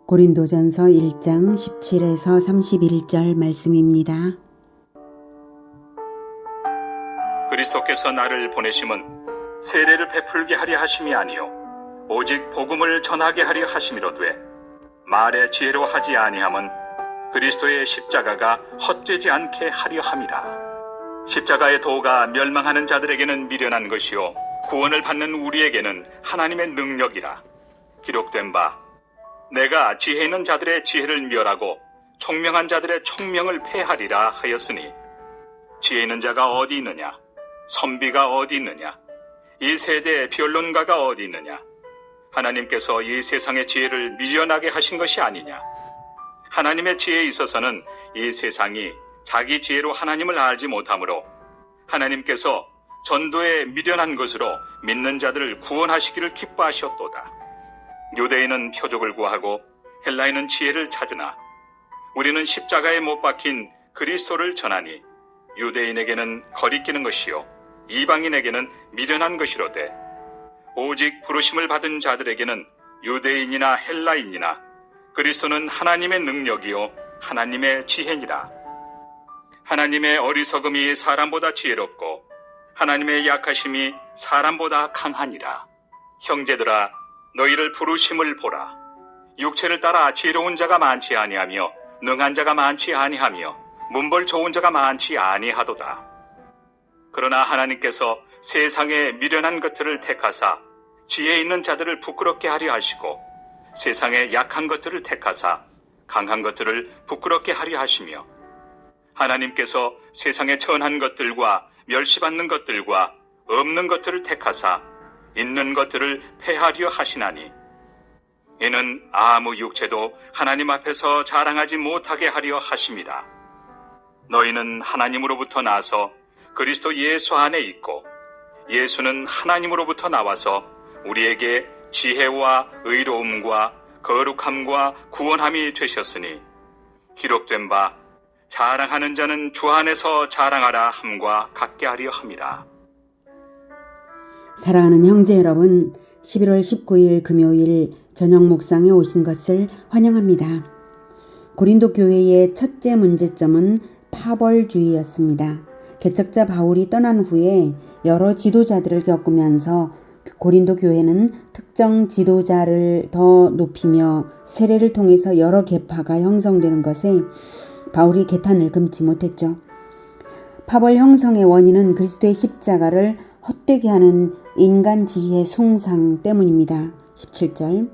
고린도전서 1장 17에서 31절 말씀입니다. 그리스도께서 나를 보내심은 세례를 베풀게 하려 하심이 아니요 오직 복음을 전하게 하려 하심이로되 말의 지혜로 하지 아니함은 그리스도의 십자가가 헛되지 않게 하려 함이라. 십자가의 도가 멸망하는 자들에게는 미련한 것이요 구원을 받는 우리에게는 하나님의 능력이라. 기록된 바 내가 지혜 있는 자들의 지혜를 멸하고 총명한 자들의 총명을 패하리라 하였으니 지혜 있는 자가 어디 있느냐? 선비가 어디 있느냐? 이 세대의 변론가가 어디 있느냐? 하나님께서 이 세상의 지혜를 미련하게 하신 것이 아니냐? 하나님의 지혜에 있어서는 이 세상이 자기 지혜로 하나님을 알지 못하므로 하나님께서 전도에 미련한 것으로 믿는 자들을 구원하시기를 기뻐하셨도다. 유대인은 표적을 구하고 헬라인은 지혜를 찾으나 우리는 십자가에 못 박힌 그리스도를 전하니 유대인에게는 거리끼는 것이요 이방인에게는 미련한 것이로되 오직 부르심을 받은 자들에게는 유대인이나 헬라인이나 그리스도는 하나님의 능력이요 하나님의 지혜니라. 하나님의 어리석음이 사람보다 지혜롭고 하나님의 약하심이 사람보다 강하니라. 형제들아 너희를 부르심을 보라. 육체를 따라 지혜로운 자가 많지 아니하며 능한 자가 많지 아니하며 문벌 좋은 자가 많지 아니하도다. 그러나 하나님께서 세상에 미련한 것들을 택하사 지혜 있는 자들을 부끄럽게 하려 하시고 세상에 약한 것들을 택하사 강한 것들을 부끄럽게 하려 하시며 하나님께서 세상에 천한 것들과 멸시받는 것들과 없는 것들을 택하사 있는 것들을 패하려 하시나니 이는 아무 육체도 하나님 앞에서 자랑하지 못하게 하려 하심이라. 너희는 하나님으로부터 나서 그리스도 예수 안에 있고 예수는 하나님으로부터 나와서 우리에게 지혜와 의로움과 거룩함과 구원함이 되셨으니 기록된 바 자랑하는 자는 주 안에서 자랑하라 함과 같게 하려 함이라. 사랑하는 형제 여러분, 11월 19일 금요일 저녁 묵상에 오신 것을 환영합니다. 고린도 교회의 첫째 문제점은 파벌주의였습니다. 개척자 바울이 떠난 후에 여러 지도자들을 겪으면서 고린도 교회는 특정 지도자를 더 높이며 세례를 통해서 여러 계파가 형성되는 것에 바울이 개탄을 금치 못했죠. 파벌 형성의 원인은 그리스도의 십자가를 헛되게 하는 인간 지혜의 숭상 때문입니다. 17절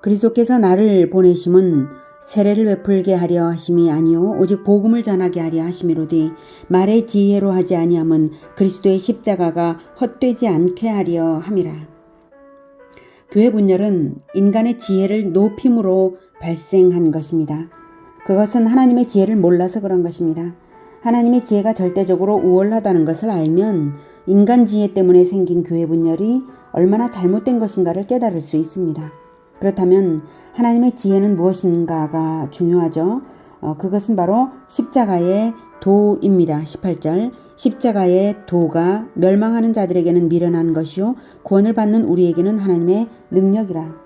그리스도께서 나를 보내심은 세례를 베풀게 하려 하심이 아니요 오직 복음을 전하게 하려 하심이로되 말의 지혜로 하지 아니함은 그리스도의 십자가가 헛되지 않게 하려 함이라. 교회 분열은 인간의 지혜를 높임으로 발생한 것입니다. 그것은 하나님의 지혜를 몰라서 그런 것입니다. 하나님의 지혜가 절대적으로 우월하다는 것을 알면 인간 지혜 때문에 생긴 교회 분열이 얼마나 잘못된 것인가를 깨달을 수 있습니다. 그렇다면 하나님의 지혜는 무엇인가가 중요하죠. 그것은 바로 십자가의 도입니다. 18절 십자가의 도가 멸망하는 자들에게는 미련한 것이요 구원을 받는 우리에게는 하나님의 능력이라.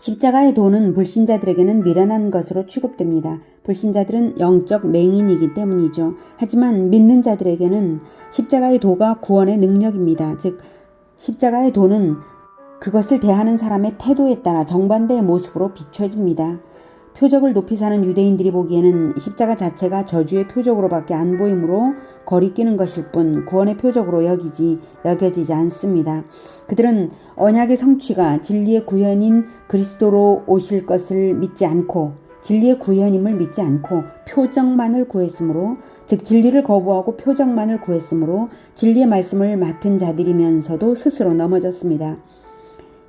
십자가의 도는 불신자들에게는 미련한 것으로 취급됩니다. 불신자들은 영적 맹인이기 때문이죠. 하지만 믿는 자들에게는 십자가의 도가 구원의 능력입니다. 즉 십자가의 도는 그것을 대하는 사람의 태도에 따라 정반대의 모습으로 비춰집니다. 표적을 높이 사는 유대인들이 보기에는 십자가 자체가 저주의 표적으로밖에 안 보이므로 거리끼는 것일 뿐 구원의 표적으로 여겨지지 않습니다. 그들은 언약의 성취가 진리의 구현인 그리스도로 오실 것을 믿지 않고 진리의 구현임을 믿지 않고 표적만을 구했으므로 즉 진리를 거부하고 표적만을 구했으므로 진리의 말씀을 맡은 자들이면서도 스스로 넘어졌습니다.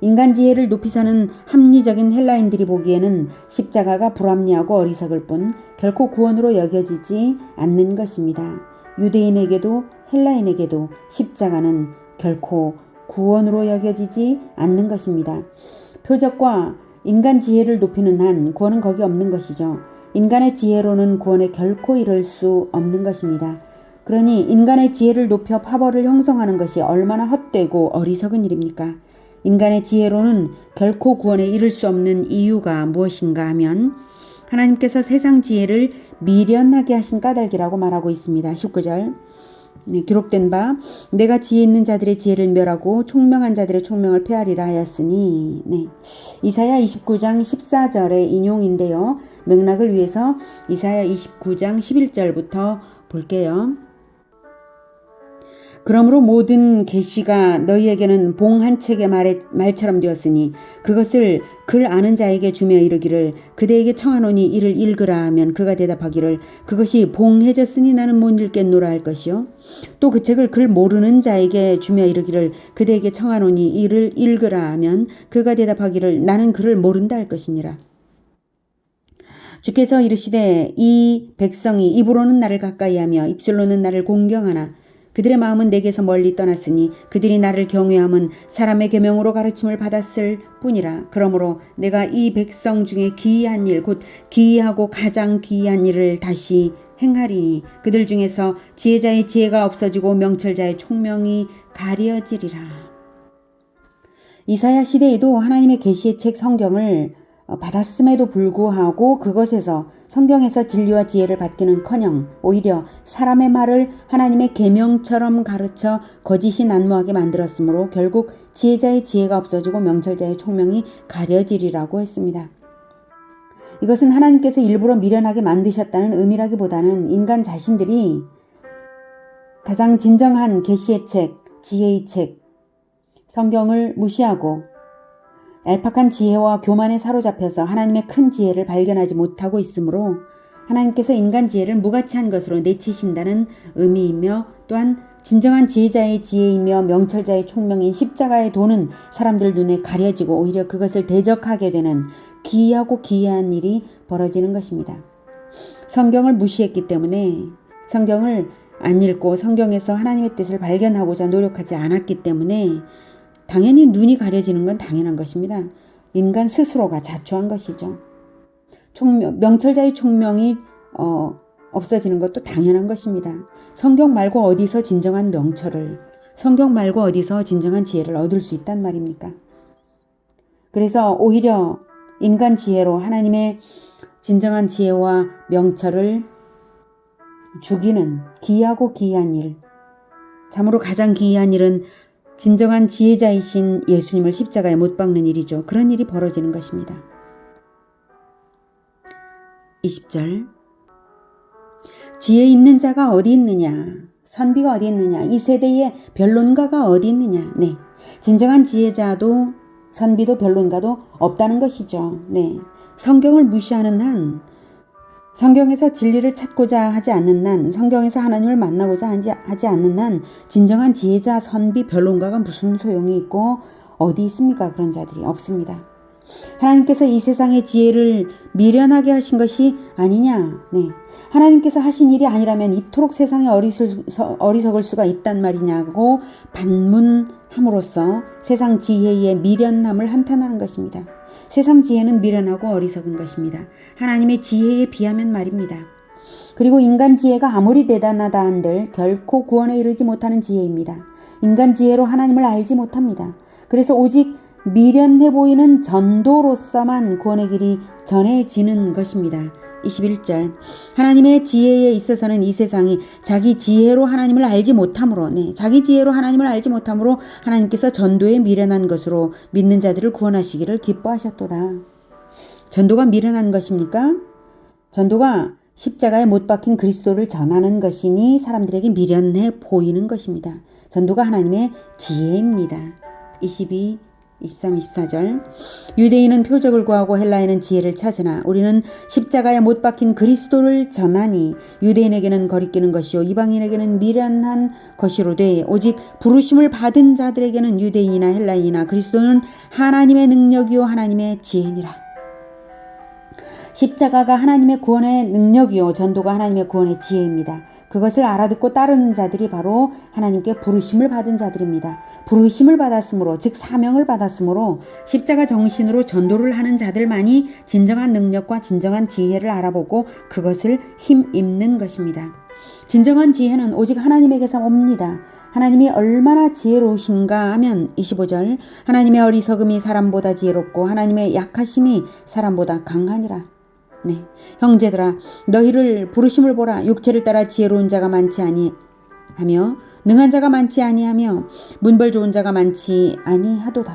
인간 지혜를 높이 사는 합리적인 헬라인들이 보기에는 십자가가 불합리하고 어리석을 뿐 결코 구원으로 여겨지지 않는 것입니다. 유대인에게도 헬라인에게도 십자가는 결코 구원으로 여겨지지 않는 것입니다. 표적과 인간 지혜를 높이는 한 구원은 거기 없는 것이죠. 인간의 지혜로는 구원에 결코 이를 수 없는 것입니다. 그러니 인간의 지혜를 높여 파벌을 형성하는 것이 얼마나 헛되고 어리석은 일입니까? 인간의 지혜로는 결코 구원에 이를 수 없는 이유가 무엇인가 하면 하나님께서 세상 지혜를 미련하게 하신 까닭이라고 말하고 있습니다. 19절 기록된 바 내가 지혜 있는 자들의 지혜를 멸하고 총명한 자들의 총명을 폐하리라 하였으니 이사야 29장 14절의 인용인데요. 맥락을 위해서 이사야 29장 11절부터 볼게요. 그러므로 모든 계시가 너희에게는 봉 한 책의 말처럼 되었으니 그것을 글 아는 자에게 주며 이르기를 그대에게 청하노니 이를 읽으라 하면 그가 대답하기를 그것이 봉해졌으니 나는 못 읽겠노라 할 것이요 또 그 책을 글 모르는 자에게 주며 이르기를 그대에게 청하노니 이를 읽으라 하면 그가 대답하기를 나는 글을 모른다 할 것이니라. 주께서 이르시되 이 백성이 입으로는 나를 가까이하며 입술로는 나를 공경하나 그들의 마음은 내게서 멀리 떠났으니 그들이 나를 경외함은 사람의 계명으로 가르침을 받았을 뿐이라. 그러므로 내가 이 백성 중에 기이한 일 곧 기이하고 가장 기이한 일을 다시 행하리니 그들 중에서 지혜자의 지혜가 없어지고 명철자의 총명이 가려지리라. 이사야 시대에도 하나님의 계시의 책 성경을 받았음에도 불구하고 그것에서 성경에서 진리와 지혜를 받기는커녕 오히려 사람의 말을 하나님의 계명처럼 가르쳐 거짓이 난무하게 만들었으므로 결국 지혜자의 지혜가 없어지고 명철자의 총명이 가려지리라고 했습니다. 이것은 하나님께서 일부러 미련하게 만드셨다는 의미라기보다는 인간 자신들이 가장 진정한 계시의 책, 지혜의 책, 성경을 무시하고 얄팍한 지혜와 교만에 사로잡혀서 하나님의 큰 지혜를 발견하지 못하고 있으므로 하나님께서 인간 지혜를 무가치한 것으로 내치신다는 의미이며 또한 진정한 지혜자의 지혜이며 명철자의 총명인 십자가의 도는 사람들 눈에 가려지고 오히려 그것을 대적하게 되는 기이하고 기이한 일이 벌어지는 것입니다. 성경을 무시했기 때문에 성경을 안 읽고 성경에서 하나님의 뜻을 발견하고자 노력하지 않았기 때문에 당연히 눈이 가려지는 건 당연한 것입니다. 인간 스스로가 자초한 것이죠. 명철자의 총명이 없어지는 것도 당연한 것입니다. 성경 말고 어디서 진정한 명철을, 성경 말고 어디서 진정한 지혜를 얻을 수 있단 말입니까? 그래서 오히려 인간 지혜로 하나님의 진정한 지혜와 명철을 죽이는 기이하고 기이한 일, 참으로 가장 기이한 일은 진정한 지혜자이신 예수님을 십자가에 못 박는 일이죠. 그런 일이 벌어지는 것입니다. 20절 지혜 있는 자가 어디 있느냐? 선비가 어디 있느냐? 이 세대에 변론가가 어디 있느냐? 진정한 지혜자도 선비도 변론가도 없다는 것이죠. 성경을 무시하는 한, 성경에서 진리를 찾고자 하지 않는 한, 성경에서 하나님을 만나고자 하지 않는 한 진정한 지혜자, 선비, 변론가가 무슨 소용이 있고 어디 있습니까? 그런 자들이 없습니다. 하나님께서 이 세상의 지혜를 미련하게 하신 것이 아니냐? 하나님께서 하신 일이 아니라면 이토록 세상에 어리석을 수가 있단 말이냐고 반문함으로써 세상 지혜의 미련함을 한탄하는 것입니다. 세상 지혜는 미련하고 어리석은 것입니다. 하나님의 지혜에 비하면 말입니다. 그리고 인간 지혜가 아무리 대단하다 한들 결코 구원에 이르지 못하는 지혜입니다. 인간 지혜로 하나님을 알지 못합니다. 그래서 오직 미련해 보이는 전도로서만 구원의 길이 전해지는 것입니다. 21절 하나님의 지혜에 있어서는 이 세상이 자기 지혜로 하나님을 알지 못함으로 자기 지혜로 하나님을 알지 못함으로 하나님께서 전도에 미련한 것으로 믿는 자들을 구원하시기를 기뻐하셨도다. 전도가 미련한 것입니까? 전도가 십자가에 못 박힌 그리스도를 전하는 것이니 사람들에게 미련해 보이는 것입니다. 전도가 하나님의 지혜입니다. 22, 23, 24절 유대인은 표적을 구하고 헬라인은 지혜를 찾으나 우리는 십자가에 못 박힌 그리스도를 전하니 유대인에게는 거리끼는 것이요 이방인에게는 미련한 것이로되 오직 부르심을 받은 자들에게는 유대인이나 헬라인이나 그리스도는 하나님의 능력이요 하나님의 지혜니라. 십자가가 하나님의 구원의 능력이요 전도가 하나님의 구원의 지혜입니다. 그것을 알아듣고 따르는 자들이 바로 하나님께 부르심을 받은 자들입니다. 부르심을 받았으므로, 즉 사명을 받았으므로 십자가 정신으로 전도를 하는 자들만이 진정한 능력과 진정한 지혜를 알아보고 그것을 힘입는 것입니다. 진정한 지혜는 오직 하나님에게서 옵니다. 하나님이 얼마나 지혜로우신가 하면 25절, 하나님의 어리석음이 사람보다 지혜롭고 하나님의 약하심이 사람보다 강하니라. 네, 형제들아, 너희를 부르심을 보라. 육체를 따라 지혜로운 자가 많지 아니하며 능한 자가 많지 아니하며 문벌 좋은 자가 많지 아니하도다.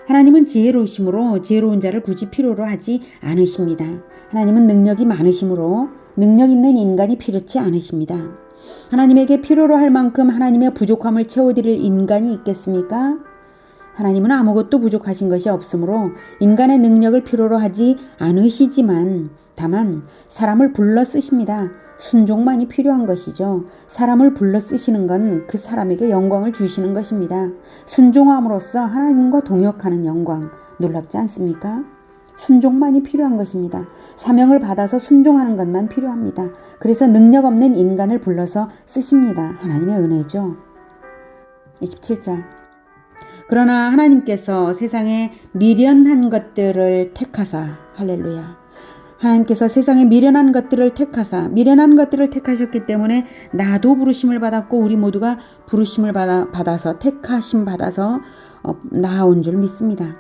하나님은 지혜로우심으로 지혜로운 자를 굳이 필요로 하지 않으십니다. 하나님은 능력이 많으심으로 능력 있는 인간이 필요치 않으십니다. 하나님에게 필요로 할 만큼 하나님의 부족함을 채워드릴 인간이 있겠습니까? 하나님은 아무것도 부족하신 것이 없으므로 인간의 능력을 필요로 하지 않으시지만 다만 사람을 불러 쓰십니다. 순종만이 필요한 것이죠. 사람을 불러 쓰시는 건 그 사람에게 영광을 주시는 것입니다. 순종함으로써 하나님과 동역하는 영광, 놀랍지 않습니까? 순종만이 필요한 것입니다. 사명을 받아서 순종하는 것만 필요합니다. 그래서 능력 없는 인간을 불러서 쓰십니다. 하나님의 은혜죠. 27절, 그러나 하나님께서 세상에 미련한 것들을 택하사, 할렐루야, 하나님께서 세상에 미련한 것들을 택하셨기 때문에 나도 부르심을 받았고 우리 모두가 부르심을 받아서 택하심 받아서 나아온 줄 믿습니다.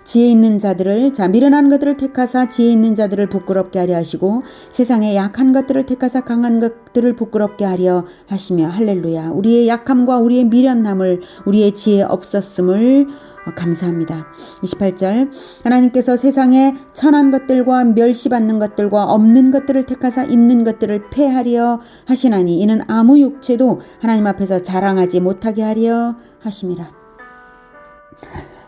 지혜 있는 자들을, 미련한 것들을 택하사 지혜 있는 자들을 부끄럽게 하려 하시고 세상에 약한 것들을 택하사 강한 것들을 부끄럽게 하려 하시며, 할렐루야, 우리의 약함과 우리의 미련함을, 우리의 지혜 없었음을 감사합니다. 28절, 하나님께서 세상에 천한 것들과 멸시받는 것들과 없는 것들을 택하사 있는 것들을 패하려 하시나니 이는 아무 육체도 하나님 앞에서 자랑하지 못하게 하려 하심이라.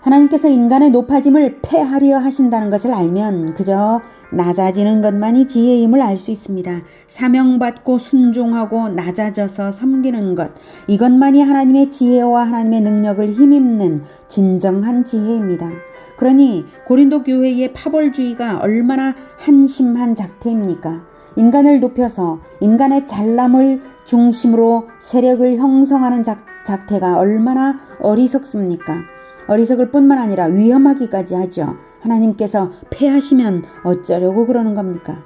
하나님께서 인간의 높아짐을 패하려 하신다는 것을 알면 그저 낮아지는 것만이 지혜임을 알 수 있습니다. 사명받고 순종하고 낮아져서 섬기는 것, 이것만이 하나님의 지혜와 하나님의 능력을 힘입는 진정한 지혜입니다. 그러니 고린도 교회의 파벌주의가 얼마나 한심한 작태입니까? 인간을 높여서 인간의 잘남을 중심으로 세력을 형성하는 작태가 얼마나 어리석습니까? 어리석을 뿐만 아니라 위험하기까지 하죠. 하나님께서 패하시면 어쩌려고 그러는 겁니까?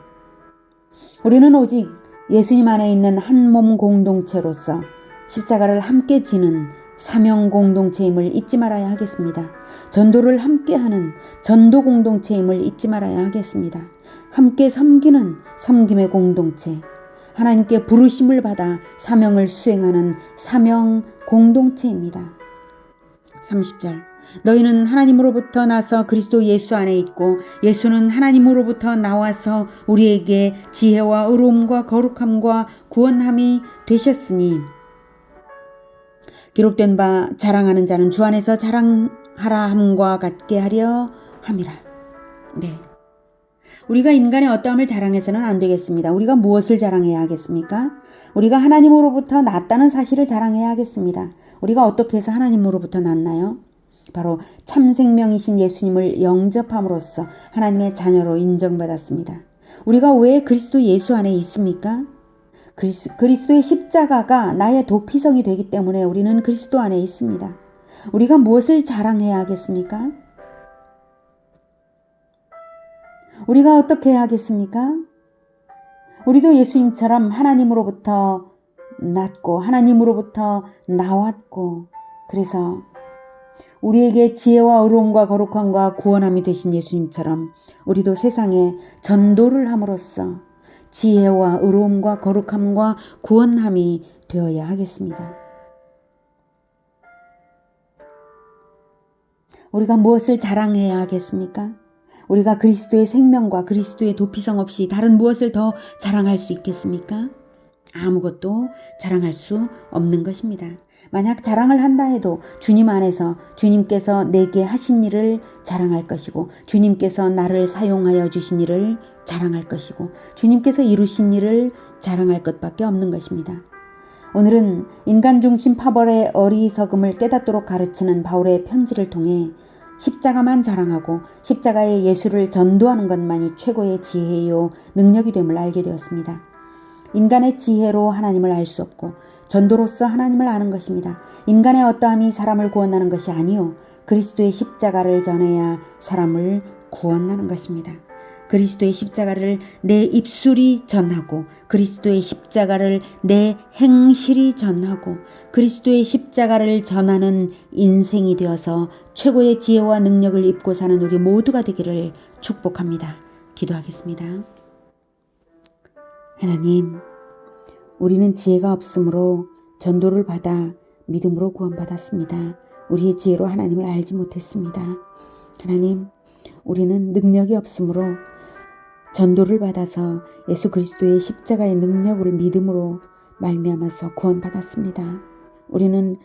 우리는 오직 예수님 안에 있는 한 몸 공동체로서 십자가를 함께 지는 사명 공동체임을 잊지 말아야 하겠습니다. 전도를 함께하는 전도 공동체임을 잊지 말아야 하겠습니다. 함께 섬기는 섬김의 공동체, 하나님께 부르심을 받아 사명을 수행하는 사명 공동체입니다. 30절, 너희는 하나님으로부터 나서 그리스도 예수 안에 있고 예수는 하나님으로부터 나와서 우리에게 지혜와 의로움과 거룩함과 구원함이 되셨으니 기록된 바 자랑하는 자는 주 안에서 자랑하라 함과 같게 하려 함이라. 네, 우리가 인간의 어떠함을 자랑해서는 안 되겠습니다. 우리가 무엇을 자랑해야 하겠습니까? 우리가 하나님으로부터 났다는 사실을 자랑해야 하겠습니다. 우리가 어떻게 해서 하나님으로부터 났나요? 바로 참 생명이신 예수님을 영접함으로써 하나님의 자녀로 인정받았습니다. 우리가 왜 그리스도 예수 안에 있습니까? 그리스도의 십자가가 나의 도피성이 되기 때문에 우리는 그리스도 안에 있습니다. 우리가 무엇을 자랑해야 하겠습니까? 우리가 어떻게 해야 하겠습니까? 우리도 예수님처럼 하나님으로부터 났고 하나님으로부터 나왔고, 그래서 우리에게 지혜와 의로움과 거룩함과 구원함이 되신 예수님처럼 우리도 세상에 전도를 함으로써 지혜와 의로움과 거룩함과 구원함이 되어야 하겠습니다. 우리가 무엇을 자랑해야 하겠습니까? 우리가 그리스도의 생명과 그리스도의 도피성 없이 다른 무엇을 더 자랑할 수 있겠습니까? 아무것도 자랑할 수 없는 것입니다. 만약 자랑을 한다 해도 주님 안에서 주님께서 내게 하신 일을 자랑할 것이고, 주님께서 나를 사용하여 주신 일을 자랑할 것이고, 주님께서 이루신 일을 자랑할 것밖에 없는 것입니다. 오늘은 인간 중심 파벌의 어리석음을 깨닫도록 가르치는 바울의 편지를 통해 십자가만 자랑하고 십자가의 예수를 전도하는 것만이 최고의 지혜요 능력이 됨을 알게 되었습니다. 인간의 지혜로 하나님을 알 수 없고 전도로서 하나님을 아는 것입니다. 인간의 어떠함이 사람을 구원하는 것이 아니요 그리스도의 십자가를 전해야 사람을 구원하는 것입니다. 그리스도의 십자가를 내 입술이 전하고 그리스도의 십자가를 내 행실이 전하고 그리스도의 십자가를 전하는 인생이 되어서 최고의 지혜와 능력을 입고 사는 우리 모두가 되기를 축복합니다. 기도하겠습니다. 하나님, 우리는 지혜가 없으므로 전도를 받아 믿음으로 구원받았습니다. 우리의 지혜로 하나님을 알지 못했습니다. 하나님, 우리는 능력이 없으므로 전도를 받아서 예수 그리스도의 십자가의 능력을 믿음으로 말미암아서 구원받았습니다. 우리는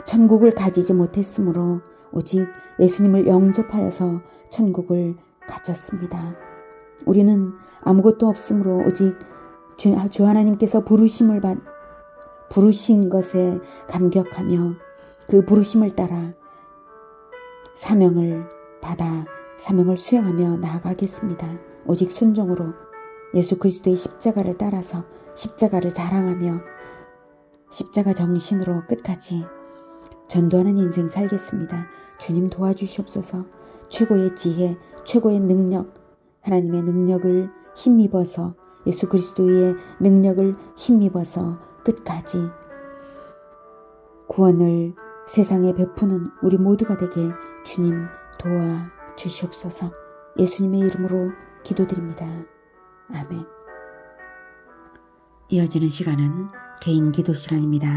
천국을 가지지 못했으므로 오직 예수님을 영접하여서 천국을 가졌습니다. 우리는 아무것도 없으므로 오직 주 하나님께서 부르신 것에 감격하며 그 부르심을 따라 사명을 받아 사명을 수행하며 나아가겠습니다. 오직 순종으로 예수 그리스도의 십자가를 따라서 십자가를 자랑하며 십자가 정신으로 끝까지 전도하는 인생 살겠습니다. 주님 도와주시옵소서. 최고의 지혜, 최고의 능력, 하나님의 능력을 힘입어서 예수 그리스도의 능력을 힘입어서 끝까지 구원을 세상에 베푸는 우리 모두가 되게 주님 도와주시옵소서. 예수님의 이름으로 기도드립니다. 아멘. 이어지는 시간은 개인 기도 시간입니다.